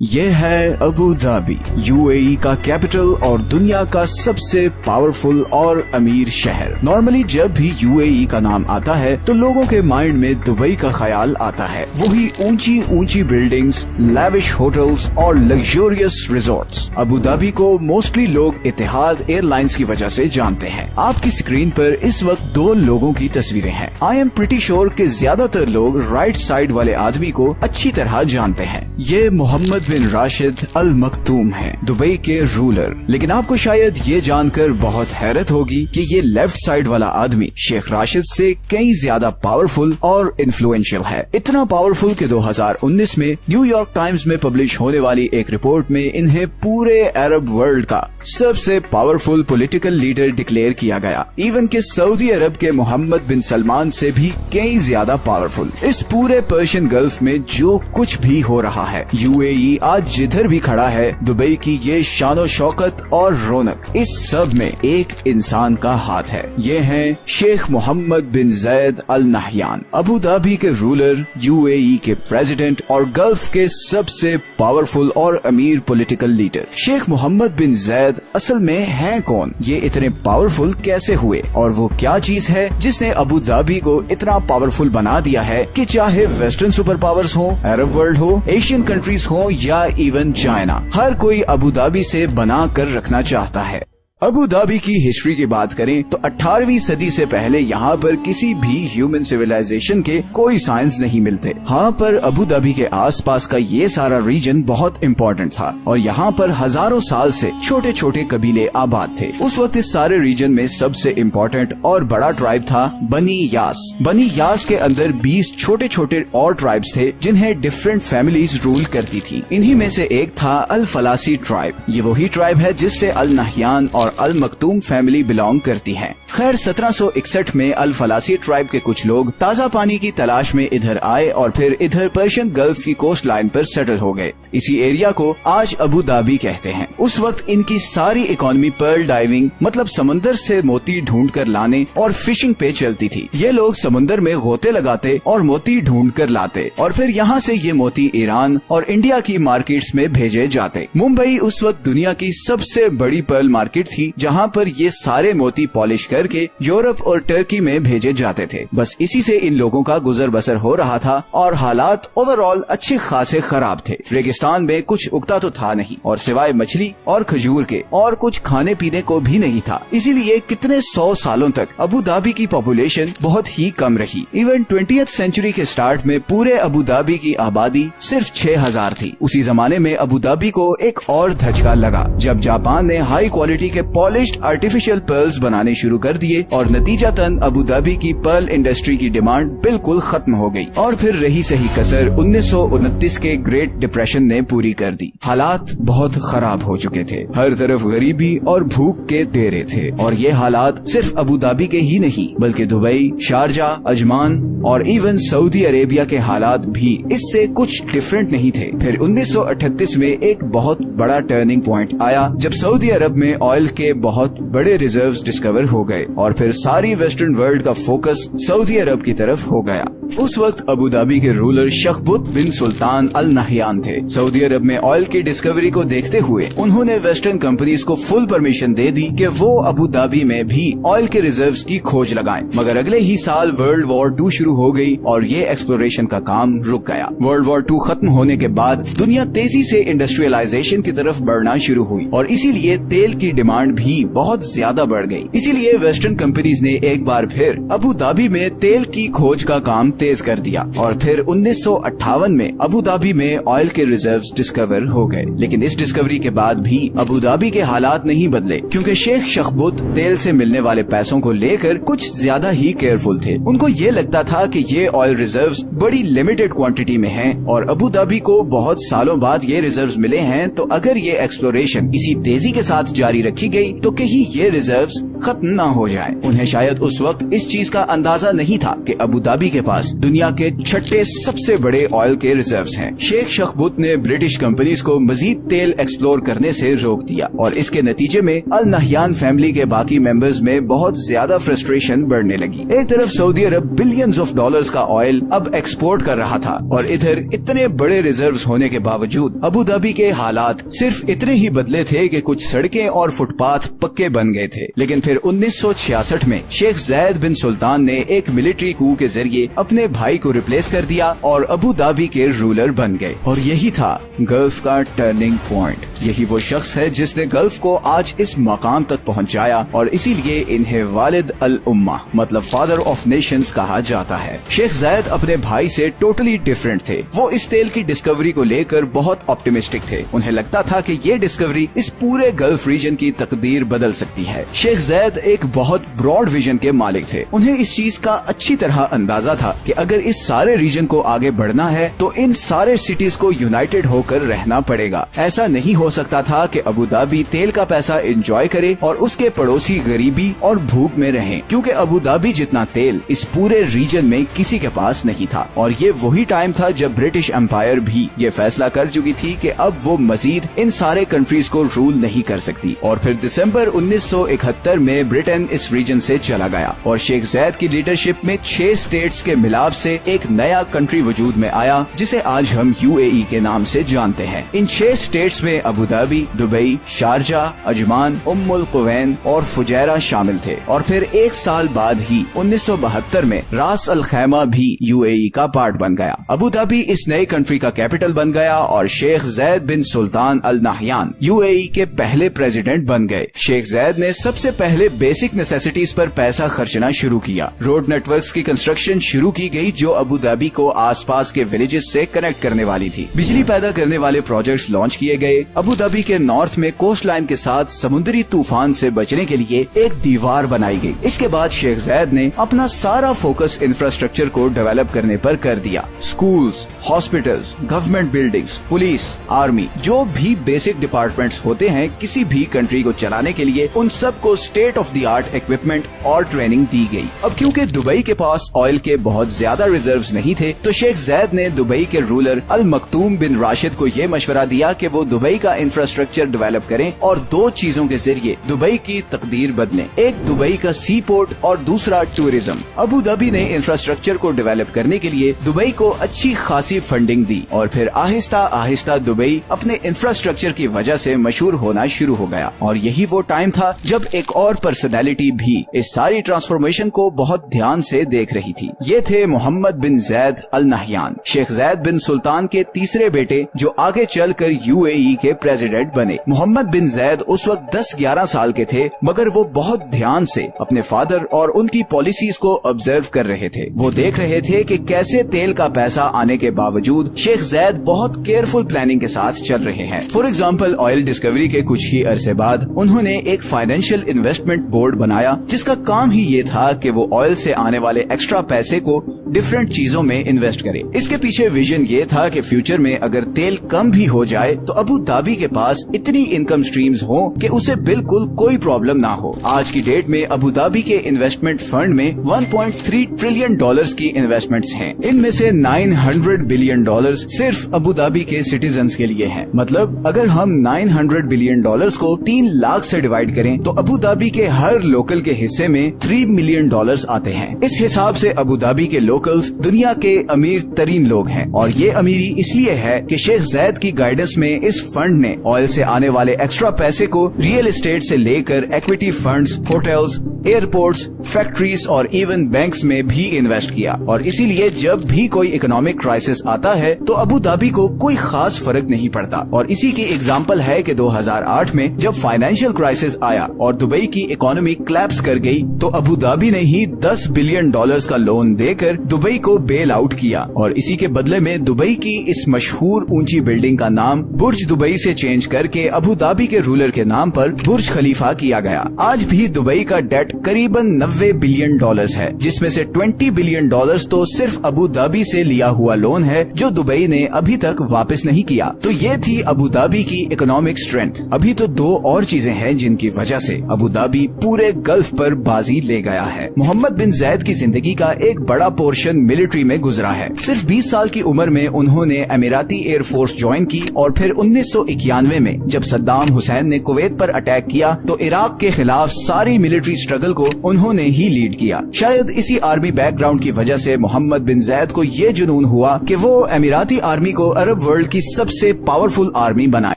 یہ ہے Abu Dhabi, UAE کا کیپٹل اور دنیا کا سب سے پاورفل اور امیر شہر۔ نارملی جب بھی UAE کا نام آتا ہے تو لوگوں کے مائنڈ میں دبئی کا خیال آتا ہے، وہی اونچی اونچی بلڈنگز، لیوش ہوٹلز اور لگژریس ریزورٹس۔ ابو دھابی کو موسٹلی لوگ اتحاد ایئر لائنز کی وجہ سے جانتے ہیں۔ آپ کی اسکرین پر اس وقت دو لوگوں کی تصویریں ہیں۔ آئی ایم پریٹی شیور کہ زیادہ تر لوگ رائٹ سائڈ والے آدمی کو اچھی طرح جانتے ہیں۔ یہ محمد بن راشد المکتوم ہیں، دبئی کے رولر۔ لیکن آپ کو شاید یہ جان کر بہت حیرت ہوگی کہ یہ لیفٹ سائڈ والا آدمی شیخ راشد سے کئی زیادہ پاورفل اور انفلوئنشل ہے۔ اتنا پاورفل کہ 2019 میں نیو یارک ٹائمز میں پبلش ہونے والی ایک رپورٹ میں انہیں پورے عرب ورلڈ کا سب سے پاورفل پولیٹیکل لیڈر ڈکلیئر کیا گیا، ایون کہ سعودی عرب کے محمد بن سلمان سے بھی کئی زیادہ پاورفل۔ اس پورے پرشین گلف میں جو کچھ بھی ہو رہا ہے، UAE آج جدھر بھی کھڑا ہے، دبئی کی یہ شان و شوکت اور رونق، اس سب میں ایک انسان کا ہاتھ ہے۔ یہ ہیں شیخ محمد بن زید ال نہیان، ابو دھابی کے رولر، UAE کے پریزیڈنٹ اور گلف کے سب سے پاورفل اور امیر پولیٹیکل لیڈر۔ شیخ محمد بن زید اصل میں ہیں کون؟ یہ اتنے پاورفل کیسے ہوئے؟ اور وہ کیا چیز ہے جس نے ابو دھابی کو اتنا پاورفل بنا دیا ہے کہ چاہے ویسٹرن سپر پاورز ہوں، عرب ورلڈ ہو، ایشین کنٹریز ہوں یا ایون چائنا، ہر کوئی ابو دھابی سے بنا کر رکھنا چاہتا ہے۔ ابو دھابی کی ہسٹری کی بات کریں تو 18ویں صدی سے پہلے یہاں پر کسی بھی ہیومن سویلائزیشن کے کوئی سائنس نہیں ملتے۔ ہاں پر ابو دھابی کے آس پاس کا یہ سارا ریجن بہت امپورٹنٹ تھا اور یہاں پر ہزاروں سال سے چھوٹے چھوٹے قبیلے آباد تھے۔ اس وقت اس سارے ریجن میں سب سے امپورٹنٹ اور بڑا ٹرائب تھا بنی یاس۔ بنی یاس کے اندر 20 چھوٹے چھوٹے اور ٹرائبز تھے جنہیں ڈفرنٹ فیملیز رول کرتی تھی۔ انہی میں سے ایک تھا الفلاسی ٹرائب۔ یہ وہی ٹرائب ہے جس سے النہیان اور المکتوم فیملی بلانگ کرتی ہیں۔ خیر 1761 میں الفلاسی ٹرائب کے کچھ لوگ تازہ پانی کی تلاش میں ادھر آئے اور پھر ادھر پرشین گلف کی کوسٹ لائن پر سیٹل ہو گئے۔ اسی ایریا کو آج ابو دھابی کہتے ہیں۔ اس وقت ان کی ساری اکانومی پرل ڈائیونگ مطلب سمندر سے موتی ڈھونڈ کر لانے اور فشنگ پہ چلتی تھی۔ یہ لوگ سمندر میں غوطے لگاتے اور موتی ڈھونڈ کر لاتے اور پھر یہاں سے یہ موتی ایران اور انڈیا کی مارکیٹس میں بھیجے جاتے۔ ممبئی اس وقت دنیا کی سب سے بڑی پرل مارکیٹ تھی جہاں پر یہ سارے موتی پالش کر کے یورپ اور ٹرکی میں بھیجے جاتے تھے۔ بس اسی سے ان لوگوں کا گزر بسر ہو رہا تھا اور حالات اوور آل اچھے خاصے خراب تھے۔ ریگستان میں کچھ اگتا تو تھا نہیں اور سوائے مچھلی اور کھجور کے اور کچھ کھانے پینے کو بھی نہیں تھا۔ اسی لیے کتنے 100 سالوں تک ابو دھابی کی پاپولیشن بہت ہی کم رہی۔ ایون 20th سینچری کے سٹارٹ میں پورے ابو دھابی کی آبادی صرف 6000 تھی۔ اسی زمانے میں ابو دھابی کو ایک اور دھچکا لگا جب جاپان نے ہائی کوالٹی کے پالشڈ آرٹیفیشل پرلز بنانے شروع کر دیے اور نتیجہ تن ابو دھابی کی پرل انڈسٹری کی ڈیمانڈ بالکل ختم ہو گئی اور پھر رہی سہی کسر 1929 کے گریٹ ڈپریشن نے پوری کر دی۔ حالات بہت خراب ہو چکے تھے، ہر طرف غریبی اور بھوک کے ڈیرے تھے اور یہ حالات صرف ابو دھابی کے ہی نہیں بلکہ دبئی، شارجہ، عجمان اور ایون سعودی عربیہ کے حالات بھی اس سے کچھ ڈفرنٹ نہیں تھے۔ پھر 1938 میں ایک بہت بڑا ٹرننگ پوائنٹ آیا جب سعودی عرب میں آئل کے بہت بڑے ریزروز ڈسکور ہو گئے اور پھر ساری ویسٹرن ورلڈ کا فوکس سعودی عرب کی طرف ہو گیا۔ اس وقت ابو دھابی کے رولر شخبت بن سلطان ال نہیان تھے۔ سعودی عرب میں آئل کی ڈسکوری کو دیکھتے ہوئے انہوں نے ویسٹرن کمپنیز کو فل پرمیشن دے دی کہ وہ ابو دھابی میں بھی آئل کے ریزروز کی کھوج لگائیں، مگر اگلے ہی سال ورلڈ وار 2 شروع ہو گئی اور یہ ایکسپلوریشن کا کام رک گیا۔ ورلڈ وار 2 ختم ہونے کے بعد دنیا تیزی سے انڈسٹریلائزیشن کی طرف بڑھنا شروع ہوئی اور اسی لیے تیل کی ڈیمانڈ بھی بہت زیادہ بڑھ گئی۔ اسی لیے ویسٹرن کمپنیز نے ایک بار پھر ابو دھابی میں تیل کی کھوج کا کام تیز کر دیا اور پھر 1958 میں ابو دھابی میں آئل کے ریزروز ڈسکور ہو گئے۔ لیکن اس ڈسکوری کے بعد بھی ابو دھابی کے حالات نہیں بدلے کیونکہ شیخ شخبت تیل سے ملنے والے پیسوں کو لے کر کچھ زیادہ ہی کیئرفل تھے۔ ان کو یہ لگتا تھا کہ یہ آئل ریزروز بڑی لمیٹڈ کوانٹٹی میں ہیں اور ابو دھابی کو بہت سالوں بعد یہ ریزروز ملے ہیں، تو اگر یہ ایکسپلوریشن اسی تیزی کے ساتھ جاری رکھی گئی تو کہیں یہ ریزروز खत्म न हो जाए। उन्हें शायद उस वक्त इस चीज का अंदाजा नहीं था कि अबू धाबी के पास दुनिया के छठे सबसे बड़े ऑयल के रिजर्व्स हैं। शेख शखबुत ने ब्रिटिश कंपनीज को मजीद तेल एक्सप्लोर करने से रोक दिया और इसके नतीजे में अल नहयान फैमिली के बाकी मेंबर्स में बहुत ज्यादा फ्रस्ट्रेशन बढ़ने लगी। एक तरफ Saudi Arab billions of dollars का ऑयल अब एक्सपोर्ट कर रहा था और इधर इतने बड़े रिजर्व्स होने के बावजूद अबू धाबी के हालात सिर्फ इतने ही बदले थे कि कुछ सड़कें और फुटपाथ पक्के बन गए थे। लेकिन फिर 1966 में शेख ज़ैद बिन सुल्तान ने एक मिलिट्री कू के जरिए अपने भाई को रिप्लेस कर दिया और अबू धाबी के रूलर बन गए। और यही था गल्फ का टर्निंग पॉइंट। यही वो शख्स है जिसने गल्फ को आज इस मकाम तक पहुंचाया और इसीलिए इन्हें वालिद अल उम्मा मतलब फादर ऑफ नेशंस कहा जाता है। शेख ज़ैद अपने भाई से टोटली डिफरेंट थे। वो इस तेल की डिस्कवरी को लेकर बहुत ऑप्टिमिस्टिक थे। उन्हें लगता था कि ये डिस्कवरी इस पूरे गल्फ रीजन की तकदीर बदल सकती है। शेख ज़ैद एक बहुत ब्रॉड विजन के मालिक थे। उन्हें इस चीज का अच्छी तरह अंदाजा था कि अगर इस सारे रीजन को आगे बढ़ना है तो इन सारे सिटीज को यूनाइटेड होकर रहना पड़ेगा। ऐसा नहीं हो सकता था कि अबू धाबी तेल का पैसा एंजॉय करे और उसके पड़ोसी गरीबी और भूख में रहें, क्योंकि अबू धाबी जितना तेल इस पूरे रीजन में किसी के पास नहीं था। और ये वही टाइम था जब ब्रिटिश एम्पायर भी ये फैसला कर चुकी थी कि अब वो मजीद इन सारे कंट्रीज को रूल नहीं कर सकती। और फिर दिसंबर 1971 में ब्रिटेन इस रीजन से चला गया और शेख ज़ैद की लीडरशिप में 6 स्टेट्स के मिलाप से एक नया कंट्री वजूद में आया जिसे आज हम UAE के नाम से जानते हैं। इन 6 स्टेट्स में Abu Dhabi, Dubai, Sharjah, Ajman, Umm Quwain और फुजैरा शामिल थे। और फिर एक साल बाद ही 1972 में रास अल खैमा भी UAE का पार्ट बन गया। अबू धाबी इस नई कंट्री का कैपिटल बन गया और शेख ज़ैद बिन सुल्तान अल नहयान UAE के पहले प्रेसिडेंट बन गए। शेख ज़ैद ने सबसे पहले बेसिक नेसेसिटीज पर पैसा खर्चना शुरू किया। रोड नेटवर्क्स की कंस्ट्रक्शन शुरू की गई जो अबू धाबी को आसपास के विलेजेस से कनेक्ट करने वाली थी। बिजली पैदा करने वाले प्रोजेक्ट्स लॉन्च किए गए। अबू धाबी के नॉर्थ में कोस्ट लाइन के साथ समुद्री तूफान से बचने के लिए एक दीवार बनाई गई। इसके बाद शेख ज़ैद ने अपना सारा फोकस इंफ्रास्ट्रक्चर को डेवलप करने पर कर दिया। Schools, hospitals, government buildings, police, army, जो भी बेसिक डिपार्टमेंट्स होते हैं किसी भी कंट्री को चलाने के लिए, उन सबको state of the art equipment और ट्रेनिंग दी गई। अब क्योंकि दुबई के पास ऑयल के बहुत ज्यादा रिजर्व्स नहीं थे तो शेख ज़ैद ने दुबई के रूलर अल मखतूम बिन राशिद को ये मशवरा दिया कि वो दुबई का इंफ्रास्ट्रक्चर डेवलप करें और 2 चीजों के जरिए दुबई की तकदीर बदलें। एक दुबई का सी पोर्ट और दूसरा टूरिज्म। अबू धाबी ने इंफ्रास्ट्रक्चर को डेवलप करने के लिए दुबई को अच्छी खासी फंडिंग दी और फिर आहिस्ता आहिस्ता दुबई अपने इंफ्रास्ट्रक्चर की वजह से मशहूर होना शुरू हो गया। और यही वो टाइम था जब एक और पर्सनैलिटी भी इस सारी ट्रांसफॉर्मेशन को बहुत ध्यान से देख रही थी। ये थे मोहम्मद बिन ज़ैद अल नहयान, शेख ज़ैद बिन सुल्तान के तीसरे बेटे जो आगे चलकर UAE के प्रेसिडेंट बने। मोहम्मद बिन ज़ैद उस वक्त 10-11 साल के थे मगर वो बहुत ध्यान से अपने फादर और उनकी पॉलिसीज को ऑब्जर्व कर रहे थे। वो देख रहे थे कि कैसे तेल का पैसा आने के बावजूद शेख ज़ैद बहुत केयरफुल प्लानिंग के साथ चल रहे हैं। फॉर एग्जाम्पल ऑयल डिस्कवरी के कुछ ही अरसे बाद उन्होंने एक फाइनेंशियल इन्वेस्टमेंट बोर्ड बनाया जिसका काम ही ये था कि वो ऑयल से आने वाले एक्स्ट्रा पैसे को डिफरेंट चीजों में इन्वेस्ट करे। इसके पीछे विजन ये था कि फ्यूचर में अगर तेल कम भी हो जाए तो अबू धाबी के पास इतनी इनकम स्ट्रीम्स हो कि उसे बिल्कुल कोई प्रॉब्लम ना हो। आज की डेट में अबू धाबी के इन्वेस्टमेंट फंड में 1.3 ट्रिलियन डॉलर्स की इन्वेस्टमेंट्स हैं। इनमें से 900 बिलियन डॉलर्स सिर्फ अबू धाबी के सिटीजन्स के लिए हैं। मतलब अगर हम 900 बिलियन डॉलर्स को 3 लाख से डिवाइड करें तो अबू धाबी के हर लोकल के हिस्से में 3 मिलियन डॉलर्स आते हैं। इस हिसाब से अबू धाबी के लोकल्स दुनिया के अमीर तरीन लोग हैं और ये अमीरी इसलिए है कि शेख ज़ैद की गाइडेंस में इस फंड ने ऑयल से आने वाले एक्स्ट्रा पैसे को रियल एस्टेट से लेकर equity funds, hotels, airports, factories और इवन बैंक्स में भी इन्वेस्ट किया। और इसीलिए जब भी कोई इकोनॉमिक क्राइसिस आता है तो अबू धाबी को कोई खास फर्क नहीं पड़ता। और इसी की एग्जांपल है कि 2008 में जब फाइनेंशियल क्राइसिस आया और दुबई की इकोनॉमी क्लैप्स कर गई तो अबू धाबी ने ही 10 बिलियन डॉलर्स का लोन देकर दुबई को बेल आउट किया और इसी के बदले में दुबई की इस मशहूर ऊंची बिल्डिंग का नाम बुर्ज दुबई से चेंज करके अबू धाबी के रूलर के नाम पर बुर्ज खलीफा किया गया। आज भी दुबई का डेट बजट करीबन 90 बिलियन डॉलर्स है, जिसमें से 20 बिलियन डॉलर्स तो सिर्फ अबू धाबी से लिया हुआ लोन है जो दुबई ने अभी तक वापस नहीं किया। तो ये थी अबू धाबी की इकोनॉमिक स्ट्रेंथ। अभी तो दो और चीजें हैं जिनकी वजह से अबू धाबी पूरे गल्फ पर बाजी ले गया है। मोहम्मद बिन जायद की जिंदगी का एक बड़ा पोर्शन मिलिट्री में गुजरा है। सिर्फ 20 साल की उम्र में उन्होंने अमीराती एयरफोर्स ज्वाइन की और फिर 1991 में जब सद्दाम हुसैन ने कुवैत पर अटैक किया तो इराक के खिलाफ सारी मिलिट्री स्ट्रगल को उन्होंने ही लीड किया। शायद इसी आर्मी बैकग्राउंड की वजह से मोहम्मद बिन जायद को ये जुनून हुआ कि वो अमीराती आर्मी को अरब वर्ल्ड की सबसे पावरफुल आर्मी बनाए।